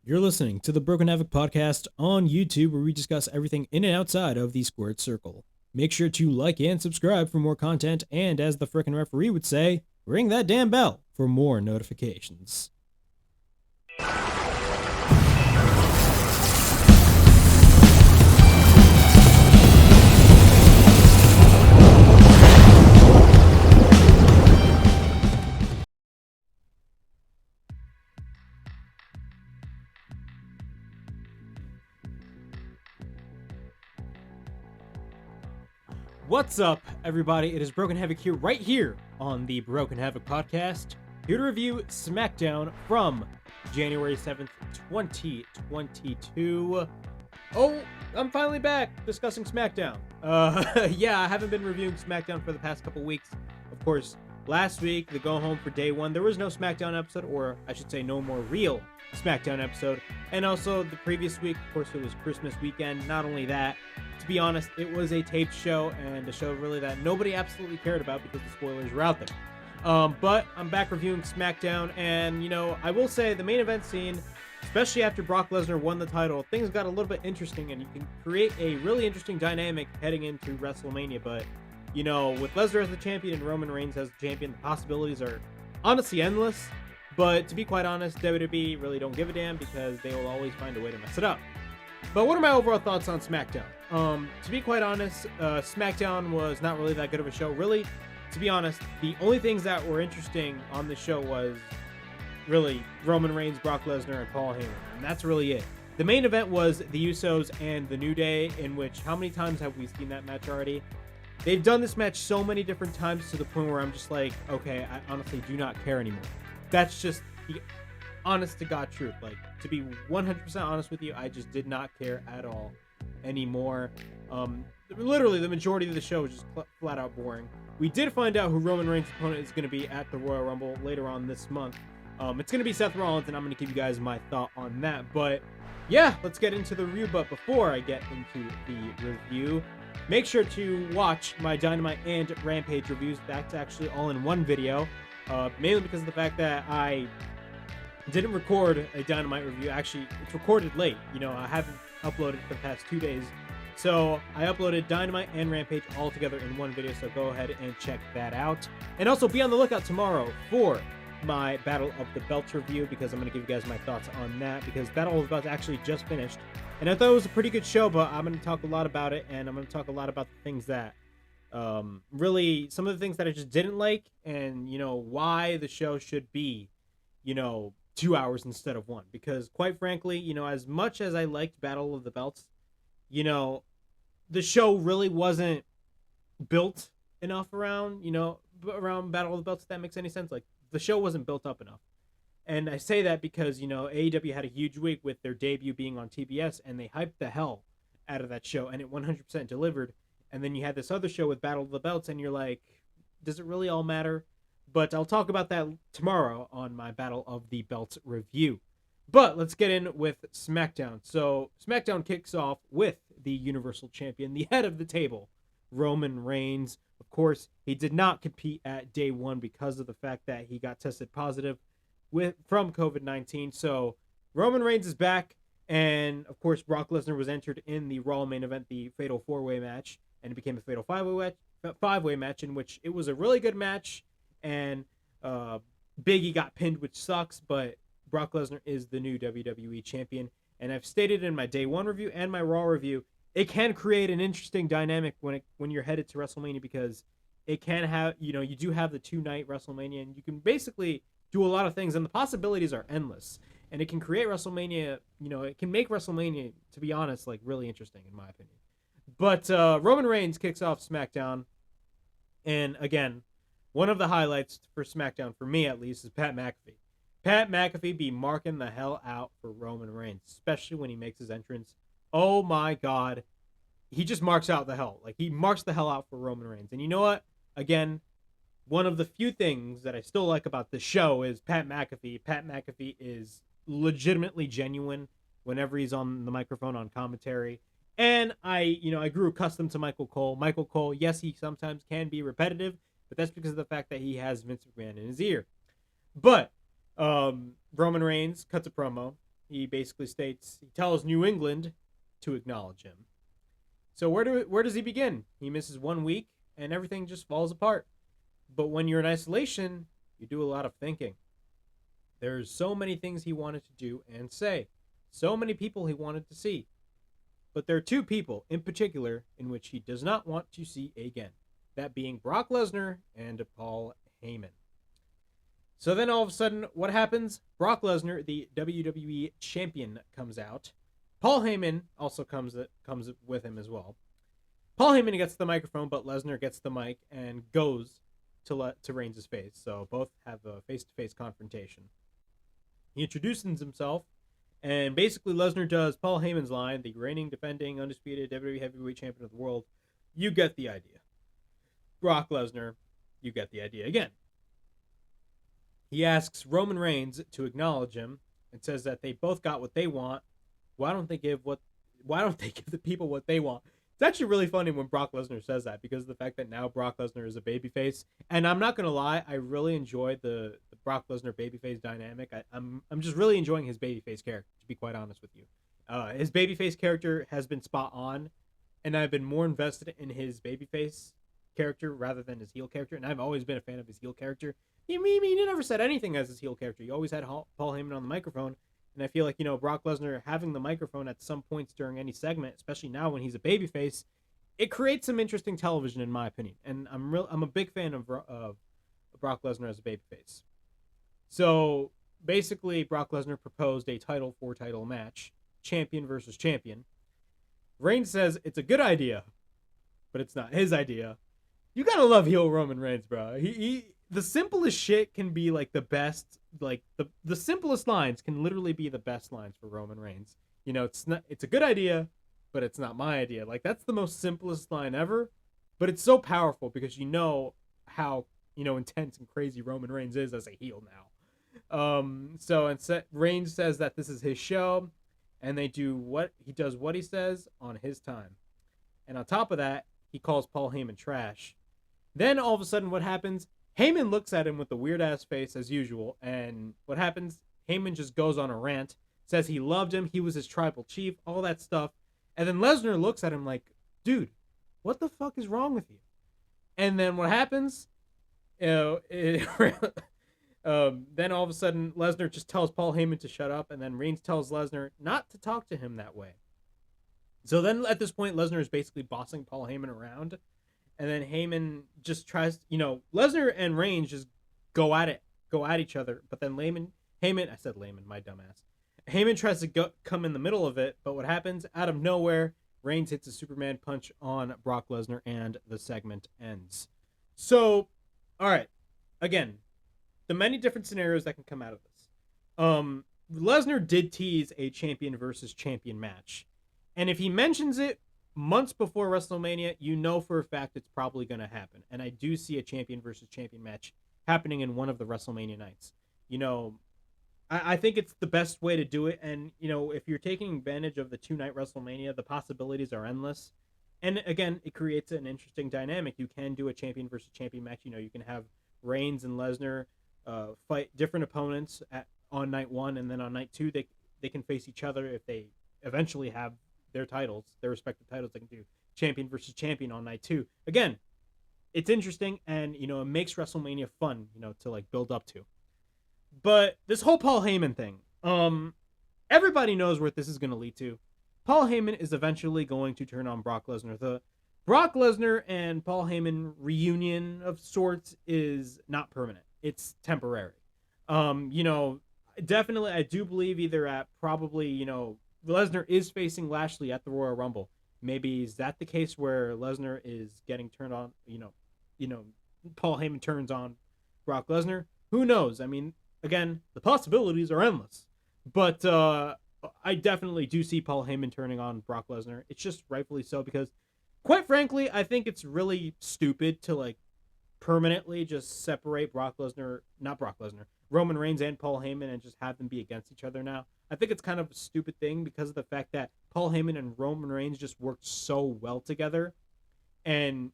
You're listening to the Broken Havoc podcast on YouTube, where we discuss everything in and outside of the squared circle. Make sure to like and subscribe for more content, and as the frickin' referee would say, ring that damn bell for more notifications. What's up, everybody? It is Broken Havoc here, right here on the Broken Havoc podcast, here to review SmackDown from January 7th, 2022. Oh, I'm finally back discussing SmackDown. Yeah, I haven't been reviewing SmackDown for the past couple weeks. Of course, last week, the go home for day one, there was no SmackDown episode, or I should say no more real SmackDown episode. And also the previous week, of course, it was Christmas weekend. Not only that, to be honest, it was a taped show, and a show really that nobody absolutely cared about because the spoilers were out there. But I'm back reviewing SmackDown, and, you know, I will say the main event scene, especially after Brock Lesnar won the title, things got a little bit interesting, and you can create a really interesting dynamic heading into WrestleMania. But, you know, with Lesnar as the champion and Roman Reigns as the champion, the possibilities are honestly endless. But to be quite honest, WWE really don't give a damn because they will always find a way to mess it up. But what are my overall thoughts on SmackDown? To be quite honest, SmackDown was not really that good of a show. Really, to be honest, the only things that were interesting on the show was really Roman Reigns, Brock Lesnar, and Paul Heyman. And that's really it. The main event was the Usos and the New Day, in which, how many times have we seen that match already? They've done this match so many different times to the point where I'm just like, okay, I honestly do not care anymore. That's just the honest to God truth. Like, to be 100% honest with you, I just did not care at all anymore. Literally, the majority of the show was just flat out boring. We did find out who Roman Reigns' opponent is going to be at the Royal Rumble later on this month. It's going to be Seth Rollins, and I'm going to give you guys my thought on that. But yeah, let's get into the review. But before I get into the review, make sure to watch my Dynamite and Rampage reviews. That's actually all in one video. Mainly because of the fact that I didn't record a Dynamite review. Actually, it's recorded late. You know, I haven't uploaded for the past 2 days. So I uploaded Dynamite and Rampage all together in one video. So go ahead and check that out. And also be on the lookout tomorrow for my Battle of the Belts review, because I'm going to give you guys my thoughts on that, because Battle of the Belts actually just finished. And I thought it was a pretty good show, but I'm going to talk a lot about it. And I'm going to talk a lot about the things that really, some of the things that I just didn't like, and, you know, why the show should be, you know, 2 hours instead of one. Because quite frankly, you know, as much as I liked Battle of the Belts, you know, the show really wasn't built enough around, you know, around Battle of the Belts, if that makes any sense. Like, the show wasn't built up enough. And I say that because, you know, AEW had a huge week with their debut being on TBS, and they hyped the hell out of that show, and it 100% delivered. And then you had this other show with Battle of the Belts, and you're like, does it really all matter? But I'll talk about that tomorrow on my Battle of the Belts review. But let's get in with SmackDown. So SmackDown kicks off with the Universal Champion, the head of the table, Roman Reigns. Of course, he did not compete at day one because of the fact that he got tested positive from COVID-19. So Roman Reigns is back. And, of course, Brock Lesnar was entered in the Raw main event, the Fatal 4-Way match. And it became a Fatal 5-Way match, in which it was a really good match. And Biggie got pinned, which sucks. But Brock Lesnar is the new WWE champion. And I've stated in my day one review and my Raw review, it can create an interesting dynamic when you're headed to WrestleMania, because it can have, you know, you do have the 2-night WrestleMania, and you can basically do a lot of things, and the possibilities are endless. And it can create WrestleMania, you know, it can make WrestleMania, to be honest, like, really interesting, in my opinion. But Roman Reigns kicks off SmackDown. And again, one of the highlights for SmackDown, for me at least, is Pat McAfee. Pat McAfee be marking the hell out for Roman Reigns, especially when he makes his entrance. Oh my God. He just marks out the hell. Like, he marks the hell out for Roman Reigns. And you know what? Again, one of the few things that I still like about the show is Pat McAfee. Pat McAfee is legitimately genuine whenever he's on the microphone on commentary. And I grew accustomed to Michael Cole. Michael Cole, yes, he sometimes can be repetitive, but that's because of the fact that he has Vince McMahon in his ear. But Roman Reigns cuts a promo. he basically states, he tells New England to acknowledge him. So where does he begin? He misses 1 week and everything just falls apart. But when you're in isolation, you do a lot of thinking. There's so many things he wanted to do and say. So many people he wanted to see. But there are two people in particular in which he does not want to see again. That being Brock Lesnar and Paul Heyman. So then all of a sudden, what happens? Brock Lesnar, the WWE champion, comes out. Paul Heyman also comes with him as well. Paul Heyman gets the microphone, but Lesnar gets the mic and goes to Reigns' face. So both have a face-to-face confrontation. He introduces himself, and basically Lesnar does Paul Heyman's line, the reigning, defending, undisputed WWE heavyweight champion of the world. You get the idea. Brock Lesnar, you get the idea again. He asks Roman Reigns to acknowledge him and says that they both got what they want. Why don't they give the people what they want? It's actually really funny when Brock Lesnar says that, because of the fact that now Brock Lesnar is a babyface. And I'm not going to lie, I really enjoy the Brock Lesnar babyface dynamic. I'm just really enjoying his babyface character, to be quite honest with you. His babyface character has been spot on, and I've been more invested in his babyface character rather than his heel character. And I've always been a fan of his heel character. He never said anything as his heel character. He always had Paul Heyman on the microphone. And I feel like, Brock Lesnar having the microphone at some points during any segment, especially now when he's a babyface, it creates some interesting television, in my opinion. And I'm a big fan of Brock Lesnar as a babyface. So basically, Brock Lesnar proposed a title match, champion versus champion. Reigns says it's a good idea, but it's not his idea. You gotta love heel Roman Reigns, bro. He the simplest shit can be like the best. Like the simplest lines can literally be the best lines for Roman Reigns. It's a good idea, but it's not my idea. Like, that's the most simplest line ever, but it's so powerful because how intense and crazy Roman Reigns is as a heel now. Reigns says that this is his show, and he does what he says on his time. And on top of that, he calls Paul Heyman trash. Then all of a sudden, what happens? Heyman looks at him with a weird-ass face as usual, and what happens? Heyman just goes on a rant, says he loved him, he was his tribal chief, all that stuff, and then Lesnar looks at him like, dude, what the fuck is wrong with you? And then what happens? Then all of a sudden, Lesnar just tells Paul Heyman to shut up, and then Reigns tells Lesnar not to talk to him that way. So then at this point, Lesnar is basically bossing Paul Heyman around. And then Heyman just tries, Lesnar and Reigns just go at each other. But then Heyman tries to come in the middle of it. But what happens? Out of nowhere, Reigns hits a Superman punch on Brock Lesnar and the segment ends. So, all right. Again, the many different scenarios that can come out of this. Lesnar did tease a champion versus champion match. And if he mentions it months before WrestleMania, for a fact it's probably going to happen. And I do see a champion versus champion match happening in one of the WrestleMania nights. I think it's the best way to do it. And, if you're taking advantage of the 2-night WrestleMania, the possibilities are endless. And again, it creates an interesting dynamic. You can do a champion versus champion match. You can have Reigns and Lesnar fight different opponents on night 1. And then on night 2, they can face each other if they eventually have their respective titles. They can do champion versus champion on night 2. Again, it's interesting, and it makes WrestleMania fun, to build up to. But this whole Paul Heyman thing, everybody knows where this is going to lead to. Paul Heyman is eventually going to turn on Brock Lesnar. The Brock Lesnar and Paul Heyman reunion of sorts is not permanent. It's temporary. Definitely, I do believe either at probably, Lesnar is facing Lashley at the Royal Rumble. Maybe is that the case where Lesnar is getting turned on, Paul Heyman turns on Brock Lesnar? Who knows? I mean, again, the possibilities are endless. But I definitely do see Paul Heyman turning on Brock Lesnar. It's just rightfully so because, quite frankly, I think it's really stupid to, permanently just separate Roman Reigns and Paul Heyman and just have them be against each other now. I think it's kind of a stupid thing because of the fact that Paul Heyman and Roman Reigns just worked so well together. And,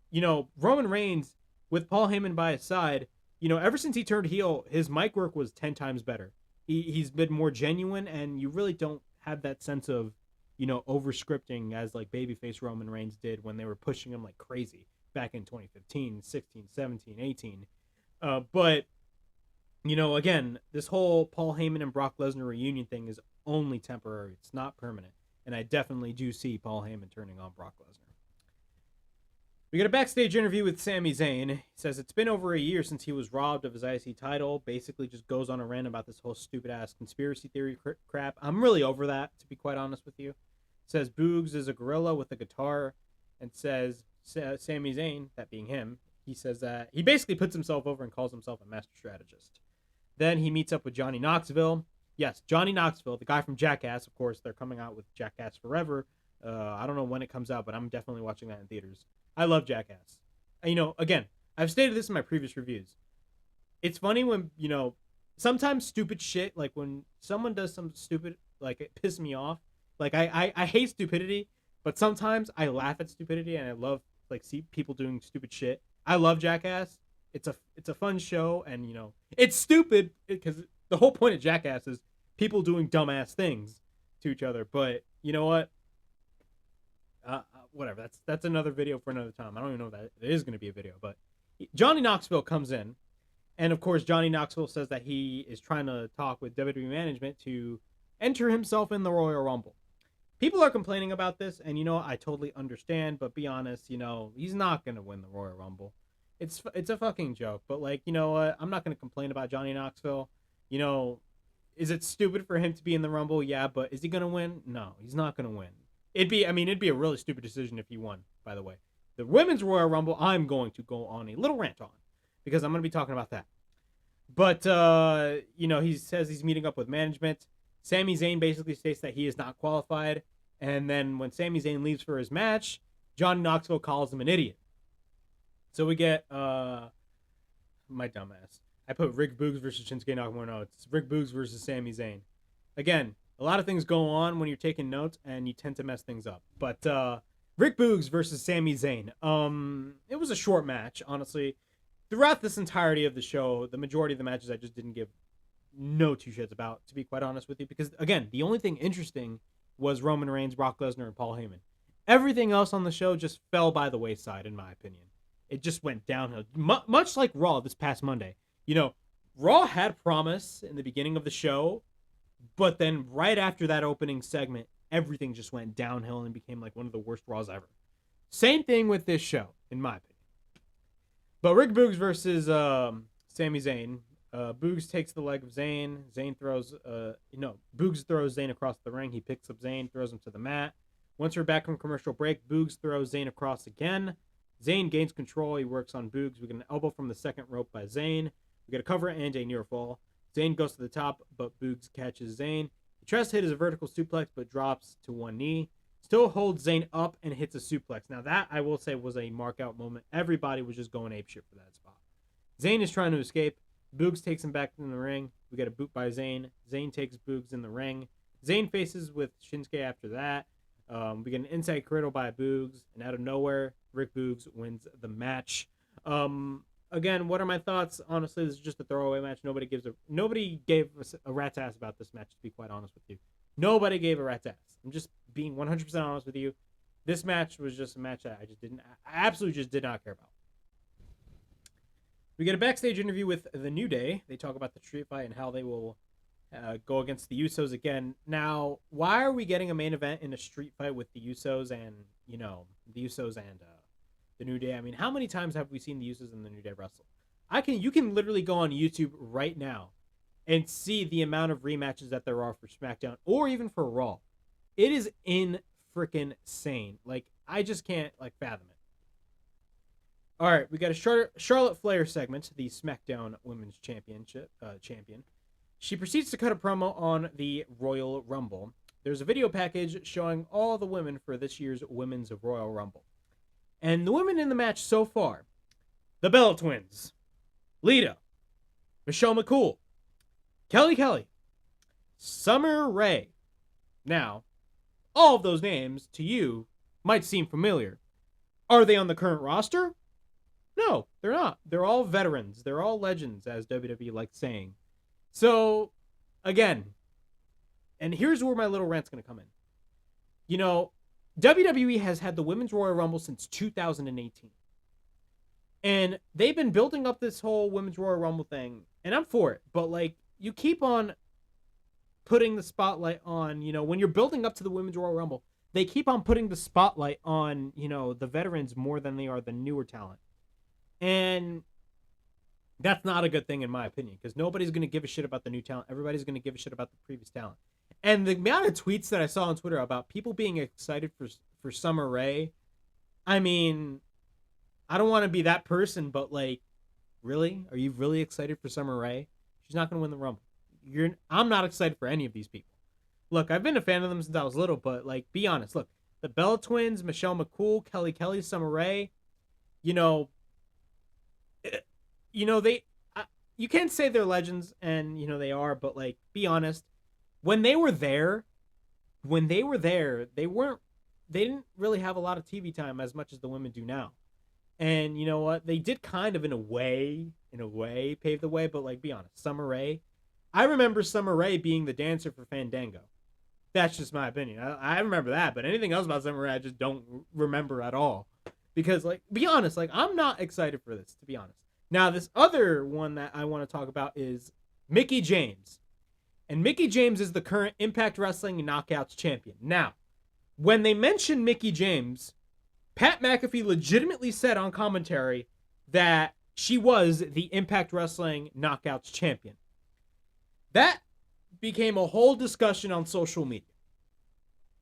Roman Reigns, with Paul Heyman by his side, ever since he turned heel, his mic work was 10 times better. He's been more genuine, and you really don't have that sense of, over scripting as like babyface Roman Reigns did when they were pushing him like crazy back in 2015, 16, 17, 18. But again, this whole Paul Heyman and Brock Lesnar reunion thing is only temporary. It's not permanent. And I definitely do see Paul Heyman turning on Brock Lesnar. We got a backstage interview with Sami Zayn. He says it's been over a year since he was robbed of his IC title. Basically just goes on a rant about this whole stupid-ass conspiracy theory crap. I'm really over that, to be quite honest with you. Says Boogs is a gorilla with a guitar, and says Sami Zayn, that being him, he says that he basically puts himself over and calls himself a master strategist. Then he meets up with Johnny Knoxville. Yes, Johnny Knoxville, the guy from Jackass. Of course, they're coming out with Jackass Forever. I don't know when it comes out, but I'm definitely watching that in theaters. I love Jackass. Again, I've stated this in my previous reviews. It's funny when, sometimes stupid shit, like when someone does some stupid, like it pisses me off. Like I hate stupidity, but sometimes I laugh at stupidity and I love like see people doing stupid shit. I love Jackass. It's a fun show, and it's stupid because the whole point of Jackass is people doing dumbass things to each other. But you know what? Whatever. That's another video for another time. I don't even know that it is going to be a video, but Johnny Knoxville comes in, and of course Johnny Knoxville says that he is trying to talk with WWE management to enter himself in the Royal Rumble. People are complaining about this, and I totally understand, but be honest, he's not going to win the Royal Rumble. It's a fucking joke, but like, you know what? I'm not going to complain about Johnny Knoxville. Is it stupid for him to be in the Rumble? Yeah, but is he going to win? No, he's not going to win. It'd be a really stupid decision if he won, by the way. The Women's Royal Rumble, I'm going to go on a little rant on, because I'm going to be talking about that. But, he says he's meeting up with management. Sami Zayn basically states that he is not qualified. And then when Sami Zayn leaves for his match, Johnny Knoxville calls him an idiot. So we get, my dumbass. I put Rick Boogs versus Shinsuke Nakamura. No, it's Rick Boogs versus Sami Zayn. Again, a lot of things go on when you're taking notes, and you tend to mess things up. But Rick Boogs versus Sami Zayn. It was a short match, honestly. Throughout this entirety of the show, the majority of the matches I just didn't give no two shits about, to be quite honest with you. Because, again, the only thing interesting was Roman Reigns, Brock Lesnar, and Paul Heyman. Everything else on the show just fell by the wayside, in my opinion. It just went downhill. Much like Raw this past Monday. Raw had promise in the beginning of the show, but then right after that opening segment, everything just went downhill and became like one of the worst Raws ever. Same thing with this show, in my opinion. But Rick Boogs versus Sami Zayn. Boogs takes the leg of Zayn. Boogs throws Zayn across the ring. He picks up Zayn, throws him to the mat. Once we're back from commercial break, Boogs throws Zayn across again. Zayn gains control. He works on Boogs. We get an elbow from the second rope by Zayn. We get a cover and a near fall. Zayn goes to the top, but Boogs catches Zayn. He tries to hit his vertical suplex, but drops to one knee. Still holds Zayn up and hits a suplex. Now that, I will say, was a mark-out moment. Everybody was just going apeshit for that spot. Zayn is trying to escape. Boogs takes him back in the ring. We get a boot by Zayn. Zayn takes Boogs in the ring. Zayn faces with Shinsuke after that. We get an inside cradle by Boogs, and out of nowhere, Rick Boogs wins the match. Again, what are my thoughts? Honestly, this is just a throwaway match. Nobody gave us a rat's ass about this match, to be quite honest with you. Nobody gave a rat's ass. I'm just being 100% honest with you. This match was just a match that I absolutely just did not care about. We get a backstage interview with The New Day. They talk about the street fight and how they will go against the Usos again. Now, why are we getting a main event in a street fight with the Usos and, The New Day? I mean, how many times have we seen the Usos and The New Day wrestle? You can literally go on YouTube right now and see the amount of rematches that there are for SmackDown or even for Raw. It is insane. Like, I just can't fathom it. All right, we got a Charlotte Flair segment, the SmackDown Women's champion. She proceeds to cut a promo on the Royal Rumble. There's a video package showing all the women for this year's Women's Royal Rumble. And the women in the match so far, the Bella Twins, Lita, Michelle McCool, Kelly, Summer Rae. Now, all of those names to you might seem familiar. Are they on the current roster? No, they're not. They're all veterans. They're all legends, as WWE likes saying. So, again, and here's where my little rant's going to come in. You know, WWE has had the Women's Royal Rumble since 2018. And they've been building up this whole Women's Royal Rumble thing, and I'm for it. But, like, you keep on putting the spotlight on, when you're building up to the Women's Royal Rumble, they keep on putting the spotlight on, the veterans more than they are the newer talent. And that's not a good thing in my opinion, because nobody's going to give a shit about the new talent. Everybody's going to give a shit about the previous talent. And the amount of tweets that I saw on Twitter about people being excited for Summer Rae, I mean, I don't want to be that person, but like, really? Are you really excited for Summer Rae? She's not going to win the Rumble. I'm not excited for any of these people. Look, I've been a fan of them since I was little, but like, be honest. Look, the Bella Twins, Michelle McCool, Kelly, Summer Rae, they, you can't say they're legends, and they are, but like, be honest. When they were there, they didn't really have a lot of TV time as much as the women do now. And you know what? They did kind of in a way, pave the way, but like, be honest, Summer Rae, I remember Summer Rae being the dancer for Fandango. That's just my opinion. I remember that, but anything else about Summer Rae, I just don't remember at all. Because, like, be honest, like, I'm not excited for this, to be honest. Now, this other one that I want to talk about is Mickie James. And Mickie James is the current Impact Wrestling Knockouts champion. Now, when they mentioned Mickie James, Pat McAfee legitimately said on commentary that she was the Impact Wrestling Knockouts champion. That became a whole discussion on social media.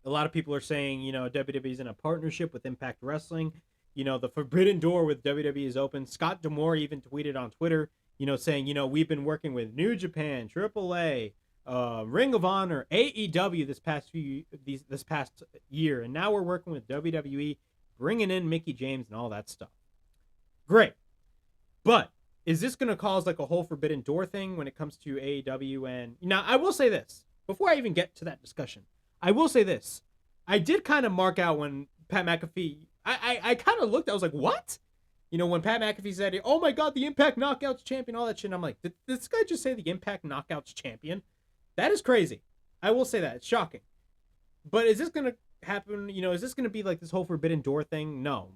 A lot of people are saying, WWE's in a partnership with Impact Wrestling. The forbidden door with WWE is open. Scott D'Amore even tweeted on Twitter, saying, we've been working with New Japan, AAA, Ring of Honor, AEW this past year, and now we're working with WWE, bringing in Mickie James and all that stuff. Great. But is this going to cause like a whole forbidden door thing when it comes to AEW? And now I will say this, before I even get to that discussion, I will say this. I did kind of mark out when Pat McAfee, I kind of looked, I was like, what? When Pat McAfee said, oh my God, the Impact Knockouts champion, all that shit. And I'm like, did this guy just say the Impact Knockouts champion? That is crazy. I will say that. It's shocking. But is this going to happen? Is this going to be like this whole forbidden door thing? No.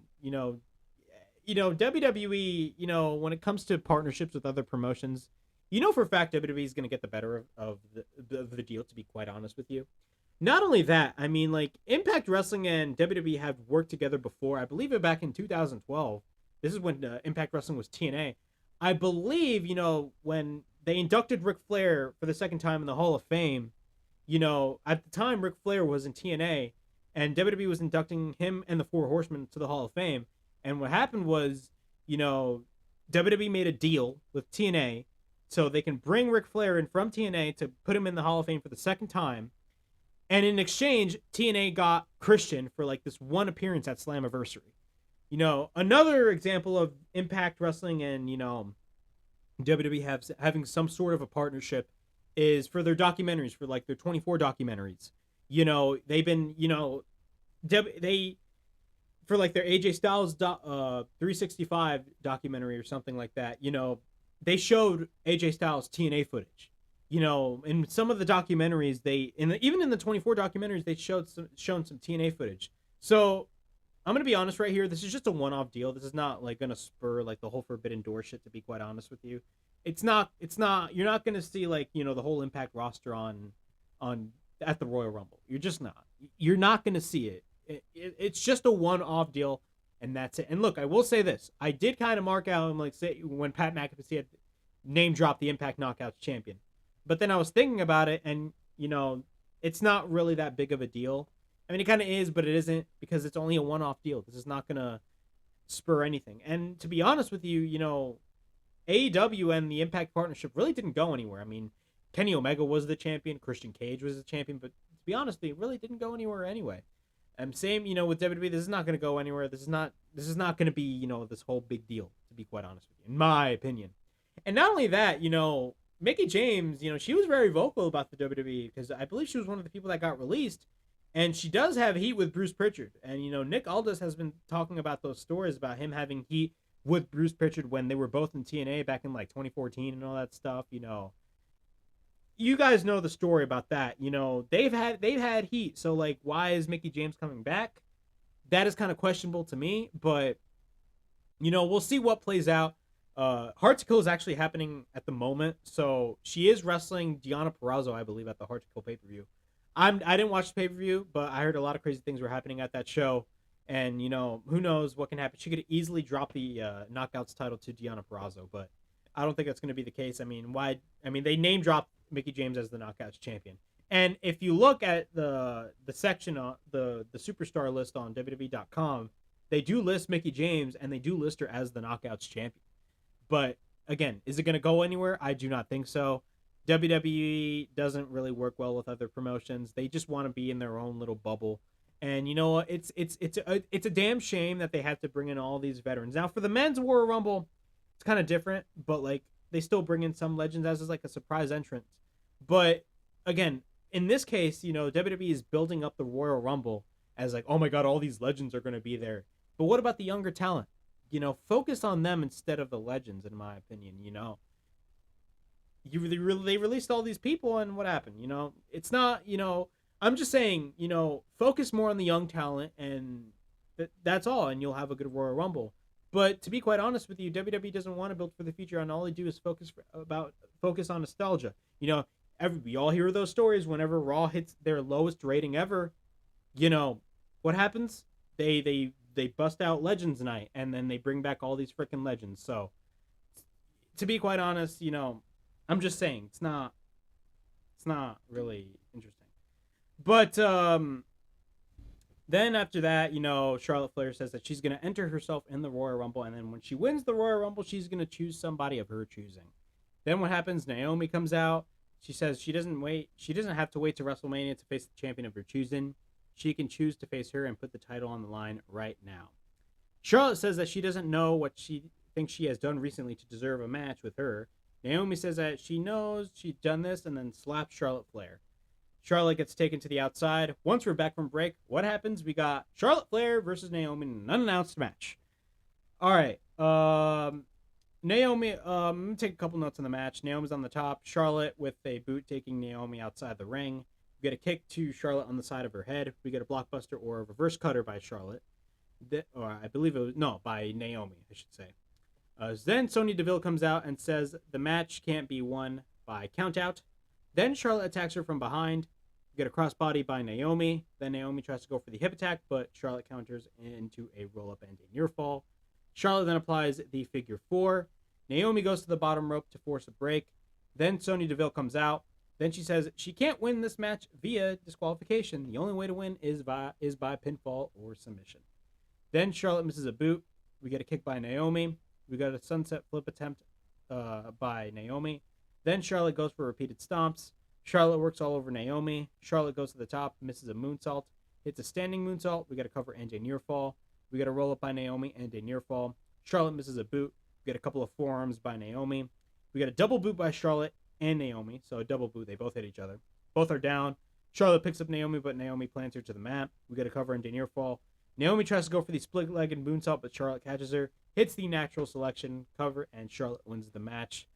WWE, when it comes to partnerships with other promotions, for a fact WWE is going to get the better of the deal, to be quite honest with you. Not only that, I mean, like, Impact Wrestling and WWE have worked together before. I believe it back in 2012. This is when Impact Wrestling was TNA. I believe, when they inducted Ric Flair for the second time in the Hall of Fame, at the time Ric Flair was in TNA, and WWE was inducting him and the Four Horsemen to the Hall of Fame. And what happened was, WWE made a deal with TNA so they can bring Ric Flair in from TNA to put him in the Hall of Fame for the second time. And in exchange, TNA got Christian for like this one appearance at Slammiversary. Another example of Impact Wrestling and, WWE having some sort of a partnership is for their documentaries, for like their 24 documentaries. They've been, they, for like their AJ Styles 365 documentary or something like that, they showed AJ Styles TNA footage. In some of the documentaries, even in the 24 documentaries, they shown some TNA footage. So I'm going to be honest right here. This is just a one-off deal. This is not like going to spur like the whole forbidden door shit, to be quite honest with you. It's not, you're not going to see like, the whole Impact roster at the Royal Rumble. You're not going to see it. It's just a one-off deal, and that's it. And look, I will say this. I did kind of mark out and like say when Pat McAfee had name dropped the Impact Knockouts champion. But then I was thinking about it, and, it's not really that big of a deal. I mean, it kind of is, but it isn't, because it's only a one-off deal. This is not going to spur anything. And to be honest with you, AEW and the Impact partnership really didn't go anywhere. I mean, Kenny Omega was the champion. Christian Cage was the champion. But to be honest, they really didn't go anywhere anyway. Same, with WWE, this is not going to go anywhere. This is not going to be, this whole big deal, to be quite honest with you, in my opinion. And not only that, Mickie James, she was very vocal about the WWE, because I believe she was one of the people that got released, and she does have heat with Bruce Pritchard. And, Nick Aldis has been talking about those stories about him having heat with Bruce Pritchard when they were both in TNA back in like 2014 and all that stuff. you guys know the story about that. You know, they've had heat. So like, why is Mickie James coming back? That is kind of questionable to me. But you know, we'll see what plays out. Hard to Kill is actually happening at the moment, so she is wrestling Deonna Purrazzo, I believe, at the Hard to Kill pay-per-view. I didn't watch the pay-per-view, but I heard a lot of crazy things were happening at that show, and you know, who knows what can happen. She could easily drop the Knockouts title to Deonna Purrazzo, but I don't think that's going to be the case. I mean, why? I mean, they name dropped Mickie James as the Knockouts champion, and if you look at the section on the superstar list on WWE.com, they do list Mickie James and they do list her as the Knockouts champion. But again, is it going to go anywhere? I do not think so. WWE doesn't really work well with other promotions. They just want to be in their own little bubble. And you know what? It's a damn shame that they have to bring in all these veterans. Now for the men's Royal Rumble, it's kind of different, but like they still bring in some legends as is like a surprise entrance. But again, in this case, you know, WWE is building up the Royal Rumble as like, oh my god, all these legends are going to be there. But what about the younger talent? You know, focus on them instead of the legends, in my opinion. You know, they released all these people, and what happened? You know, it's not. You know, I'm just saying. You know, focus more on the young talent, and that's all, and you'll have a good Royal Rumble. But to be quite honest with you, WWE doesn't want to build for the future, and all they do is focus on nostalgia. You know, we all hear those stories whenever Raw hits their lowest rating ever. You know, what happens? They bust out Legends Night, and then they bring back all these freaking legends. So, to be quite honest, you know, I'm just saying it's not really interesting. But then after that, you know, Charlotte Flair says that she's going to enter herself in the Royal Rumble, and then when she wins the Royal Rumble, she's going to choose somebody of her choosing. Then what happens? Naomi comes out. She says she doesn't have to wait to WrestleMania to face the champion of her choosing. She can choose to face her and put the title on the line right now. Charlotte says that she doesn't know what she thinks she has done recently to deserve a match with her. Naomi says that she knows she's done this and then slaps Charlotte Flair. Charlotte gets taken to the outside. Once we're back from break, what happens? We got Charlotte Flair versus Naomi in an unannounced match. All right. Naomi, I'm going to take a couple notes on the match. Naomi's on the top. Charlotte with a boot taking Naomi outside the ring. We get a kick to Charlotte on the side of her head. We get a blockbuster or a reverse cutter by Charlotte. Or I believe it was, no, by Naomi, I should say. Then Sonya Deville comes out and says the match can't be won by countout. Then Charlotte attacks her from behind. We get a crossbody by Naomi. Then Naomi tries to go for the hip attack, but Charlotte counters into a roll-up and a near fall. Charlotte then applies the figure four. Naomi goes to the bottom rope to force a break. Then Sonya Deville comes out. Then she says she can't win this match via disqualification. The only way to win is by pinfall or submission. Then Charlotte misses a boot. We get a kick by Naomi. We got a sunset flip attempt by Naomi. Then Charlotte goes for repeated stomps. Charlotte works all over Naomi. Charlotte goes to the top, misses a moonsault. Hits a standing moonsault. We got a cover and a near fall. We got a roll up by Naomi and a near fall. Charlotte misses a boot. We get a couple of forearms by Naomi. We got a double boot by Charlotte and Naomi. So a double boot. They both hit each other. Both are down. Charlotte picks up Naomi, but Naomi plants her to the mat. We get a cover and a near fall. Naomi tries to go for the split-legged moonsault, but Charlotte catches her. Hits the natural selection cover, and Charlotte wins the match.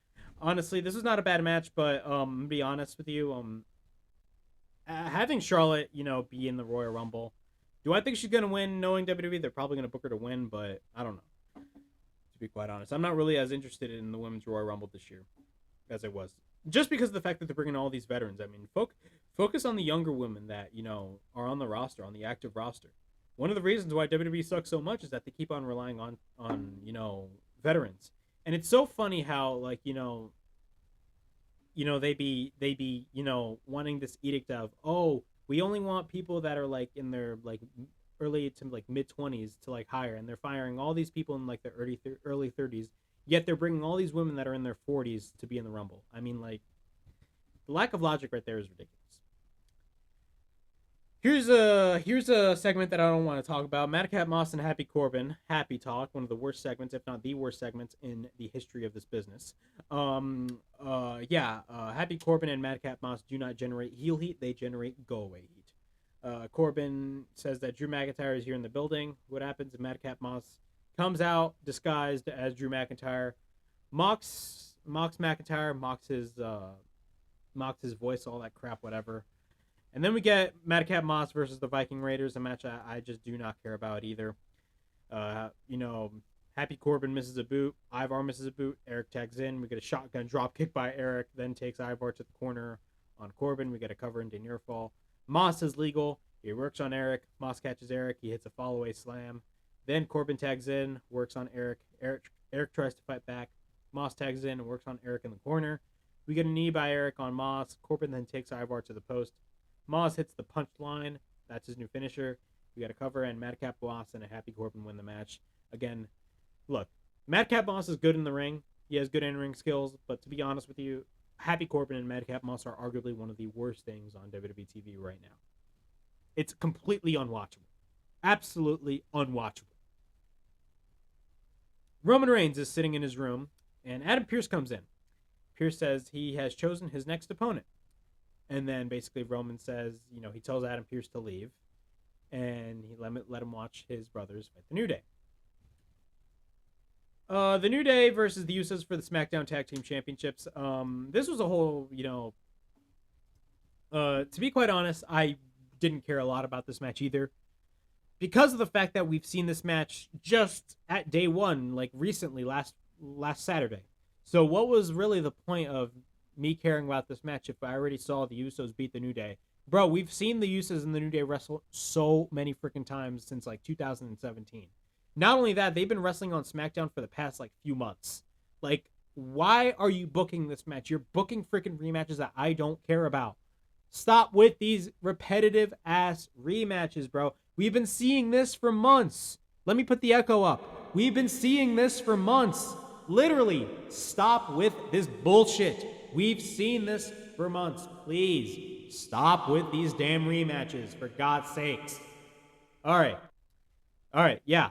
Honestly, this was not a bad match, but to be honest with you, having Charlotte, you know, be in the Royal Rumble, do I think she's going to win? Knowing WWE, they're probably going to book her to win, but I don't know. To be quite honest, I'm not really as interested in the Women's Royal Rumble this year as I was. Just because of the fact that they're bringing all these veterans. I mean, focus on the younger women that, you know, are on the roster, on the active roster. One of the reasons why WWE sucks so much is that they keep on relying on you know, veterans. And it's so funny how, like, you know, they be, you know, wanting this edict of, oh, we only want people that are like in their like early to like mid 20s to like hire, and they're firing all these people in like their early 30s, yet they're bringing all these women that are in their 40s to be in the Rumble. I mean, like, the lack of logic right there is ridiculous. Here's a segment that I don't want to talk about. Madcap Moss and Happy Corbin. Happy Talk, one of the worst segments, if not the worst segments in the history of this business. Happy Corbin and Madcap Moss do not generate heel heat. They generate go-away heat. Corbin says that Drew McIntyre is here in the building. What happens if Madcap Moss comes out disguised as Drew McIntyre, mocks McIntyre, mocks his mocked his voice, all that crap, whatever. And then we get Madcap Moss versus the Viking Raiders, a match I just do not care about either. Happy Corbin misses a boot. Ivar misses a boot. Eric tags in. We get a shotgun drop kick by Eric, then takes Ivar to the corner on Corbin. We get a cover into near fall. Moss is legal. He works on Eric. Moss catches Eric. He hits a fall-away slam. Then Corbin tags in, works on Eric. Eric tries to fight back. Moss tags in and works on Eric in the corner. We get a knee by Eric on Moss. Corbin then takes Ivar to the post. Moss hits the punch line. That's his new finisher. We got a cover, and Madcap Moss and a Happy Corbin win the match. Again, look, Madcap Moss is good in the ring. He has good in-ring skills, but to be honest with you, Happy Corbin and Madcap Moss are arguably one of the worst things on WWE TV right now. It's completely unwatchable. Absolutely unwatchable. Roman Reigns is sitting in his room, and Adam Pearce comes in. Pearce says he has chosen his next opponent. And then basically Roman says, he tells Adam Pearce to leave, and he let him watch his brothers fight the New Day. The New Day versus the Usos for the SmackDown Tag Team Championships. This was a whole, to be quite honest, I didn't care a lot about this match either, because of the fact that we've seen this match just at day one, like recently, last Saturday. So what was really the point of me caring about this match if I already saw the Usos beat the New Day? Bro, we've seen the Usos and the New Day wrestle so many freaking times since like 2017. Not only that, they've been wrestling on SmackDown for the past like few months. Like, why are you booking this match? You're booking freaking rematches that I don't care about. Stop with these repetitive ass rematches, bro. We've been seeing this for months. Let me put the echo up. We've been seeing this for months. Literally, stop with this bullshit. We've seen this for months. Please, stop with these damn rematches, for God's sakes. All right, yeah.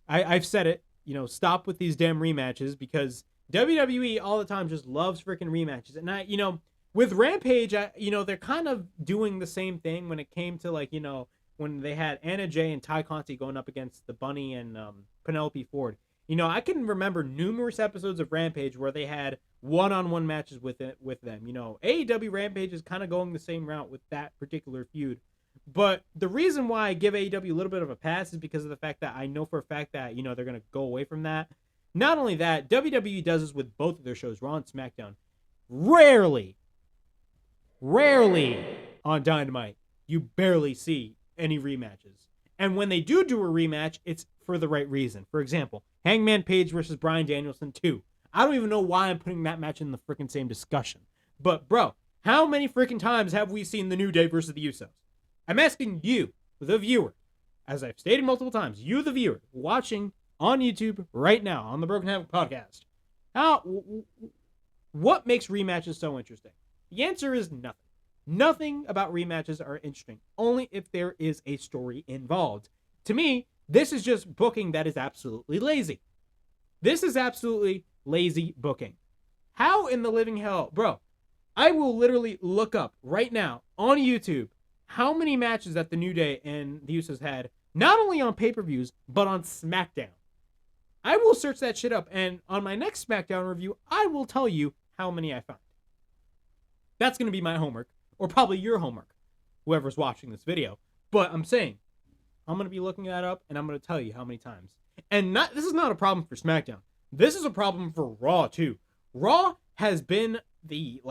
I've said it. Stop with these damn rematches, because WWE all the time just loves freaking rematches. And with Rampage, they're kind of doing the same thing when it came to when they had Anna Jay and Ty Conti going up against the Bunny and Penelope Ford. I can remember numerous episodes of Rampage where they had one-on-one matches with them. AEW Rampage is kind of going the same route with that particular feud. But the reason why I give AEW a little bit of a pass is because of the fact that I know for a fact that, they're going to go away from that. Not only that, WWE does this with both of their shows, Raw and SmackDown. Rarely on Dynamite, you barely see any rematches. And when they do a rematch, it's for the right reason. For example, Hangman Page versus Bryan Danielson 2. I don't even know why I'm putting that match in the freaking same discussion. But, bro, how many freaking times have we seen the New Day versus the Usos? I'm asking you, the viewer, as I've stated multiple times, you, the viewer, watching on YouTube right now on the Broken Havoc podcast, what makes rematches so interesting? The answer is nothing. Nothing about rematches are interesting, only if there is a story involved. To me, this is just booking that is absolutely lazy. This is absolutely lazy booking. How in the living hell, bro, I will literally look up right now on YouTube how many matches that the New Day and the Usos had, not only on pay-per-views, but on SmackDown. I will search that shit up, and on my next SmackDown review, I will tell you how many I found. That's going to be my homework, or probably your homework, whoever's watching this video. But I'm saying, I'm going to be looking that up, and I'm going to tell you how many times. And this is not a problem for SmackDown. This is a problem for Raw, too. Raw has been the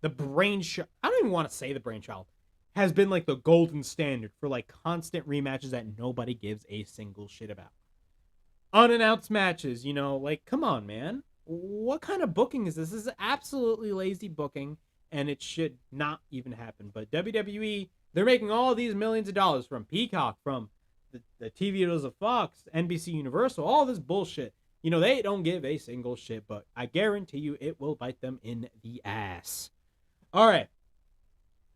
brainchild. I don't even want to say the brainchild. Has been like the golden standard for like constant rematches that nobody gives a single shit about. Unannounced matches, come on, man. What kind of booking is this? This is absolutely lazy booking, and it should not even happen. But WWE, they're making all these millions of dollars from Peacock, from the TV deals of Fox, NBC Universal, all this bullshit. They don't give a single shit, but I guarantee you it will bite them in the ass. All right.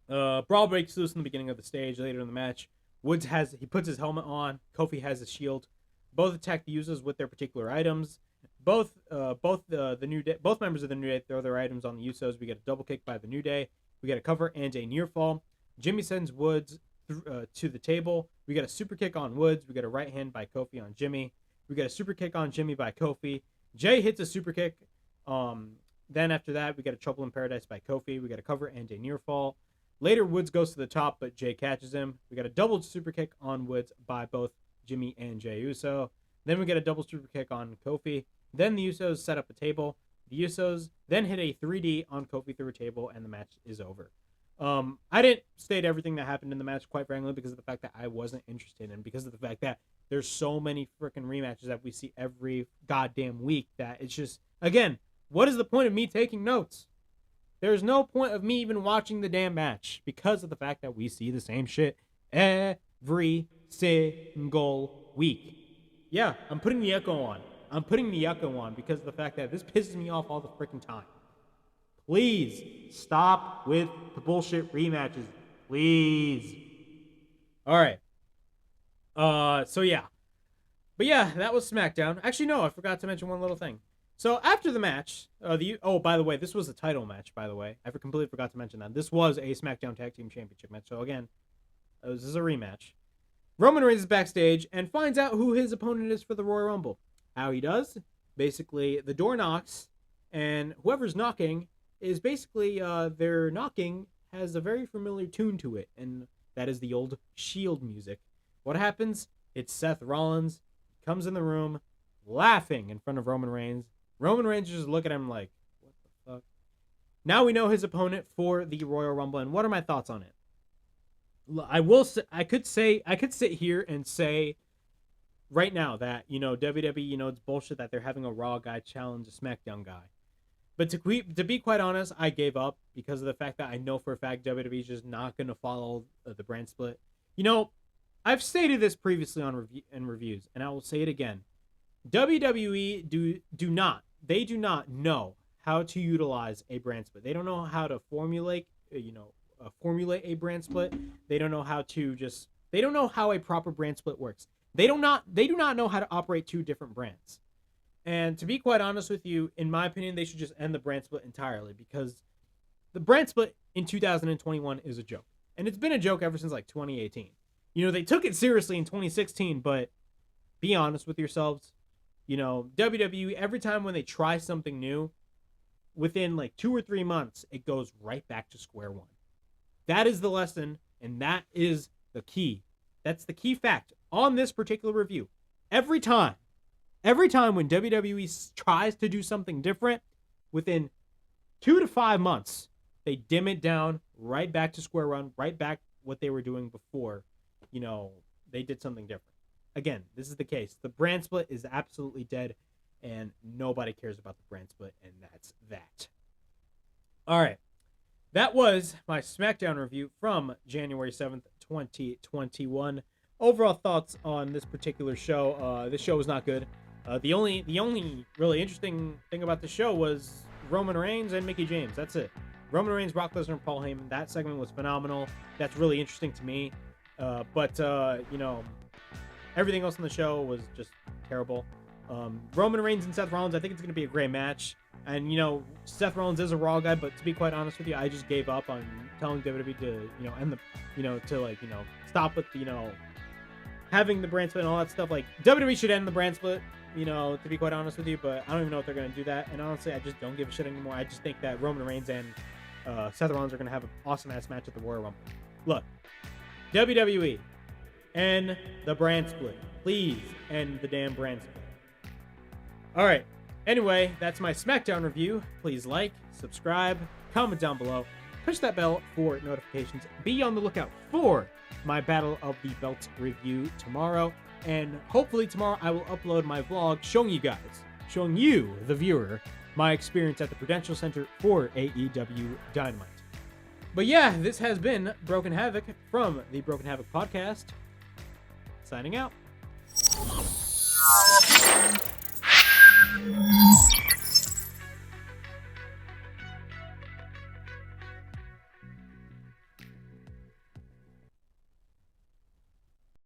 Brawl breaks loose in the beginning of the stage. Later in the match, Woods puts his helmet on. Kofi has his shield. Both attack the Usos with their particular items. Both members of the New Day throw their items on the Usos. We get a double kick by the New Day. We get a cover and a near fall. Jimmy sends Woods to the table. We get a super kick on Woods. We get a right hand by Kofi on Jimmy. We get a super kick on Jimmy by Kofi. Jay hits a super kick. Then after that, we get a Trouble in Paradise by Kofi. We got a cover and a near fall. Later, Woods goes to the top, but Jay catches him. We got a double super kick on Woods by both Jimmy and Jey Uso. Then we get a double super kick on Kofi. Then the Usos set up a table. The Usos then hit a 3D on Kofi through a table, and the match is over. I didn't state everything that happened in the match, quite frankly, because of the fact that I wasn't interested, and because of the fact that there's so many freaking rematches that we see every goddamn week that it's just, again, what is the point of me taking notes? There's no point of me even watching the damn match because of the fact that we see the same shit every single week. Yeah, I'm putting the echo on. Because of the fact that this pisses me off all the freaking time. Please stop with the bullshit rematches. Please. All right. So yeah. But yeah, that was SmackDown. Actually, no, I forgot to mention one little thing. So after the match, by the way, this was a title match, by the way. I completely forgot to mention that. This was a SmackDown Tag Team Championship match. So again, this is a rematch. Roman Reigns is backstage and finds out who his opponent is for the Royal Rumble. How he does? Basically, the door knocks, and whoever's knocking is basically, their knocking has a very familiar tune to it, and that is the old Shield music. What happens? It's Seth Rollins. He comes in the room laughing in front of Roman Reigns. Roman Reigns just look at him like, what the fuck? Now we know his opponent for the Royal Rumble, and what are my thoughts on it? I could sit here and say right now that, WWE, it's bullshit that they're having a Raw guy challenge a SmackDown guy. But to be quite honest, I gave up because of the fact that I know for a fact WWE is just not going to follow the brand split. I've stated this previously in reviews, and I will say it again. WWE do not know how to utilize a brand split. They don't know how to formulate a brand split. They don't know how they don't know how a proper brand split works. They do not know how to operate two different brands. And to be quite honest with you, in my opinion, they should just end the brand split entirely, because the brand split in 2021 is a joke. And it's been a joke ever since 2018. They took it seriously in 2016, but be honest with yourselves. WWE, every time when they try something new, within 2 or 3 months, it goes right back to square one. That is the lesson, and that is the key. That's the key fact on this particular review. Every time when WWE tries to do something different, within 2 to 5 months, they dim it down right back to square one, right back what they were doing before, they did something different. Again, this is the case. The brand split is absolutely dead, and nobody cares about the brand split, and that's that. All right. That was my SmackDown review from January 7th, 2021. Overall thoughts on this particular show. This show was not good. The only really interesting thing about the show was Roman Reigns and Mickie James. That's it. Roman Reigns, Brock Lesnar, and Paul Heyman. That segment was phenomenal. That's really interesting to me. But everything else on the show was just terrible. Roman Reigns and Seth Rollins, I think it's going to be a great match. And, Seth Rollins is a Raw guy, but to be quite honest with you, I just gave up on telling WWE to, end the, stop with, having the brand split and all that stuff. WWE should end the brand split, to be quite honest with you, but I don't even know if they're going to do that. And honestly, I just don't give a shit anymore. I just think that Roman Reigns and Seth Rollins are going to have an awesome-ass match at the Royal Rumble. Look, WWE, end the brand split. Please end the damn brand split. All right. Anyway, that's my SmackDown review. Please like, subscribe, comment down below, push that bell for notifications. Be on the lookout for my Battle of the Belts review tomorrow. And hopefully tomorrow I will upload my vlog showing you, the viewer, my experience at the Prudential Center for AEW Dynamite. But yeah, this has been Broken Havoc from the Broken Havoc podcast. Signing out.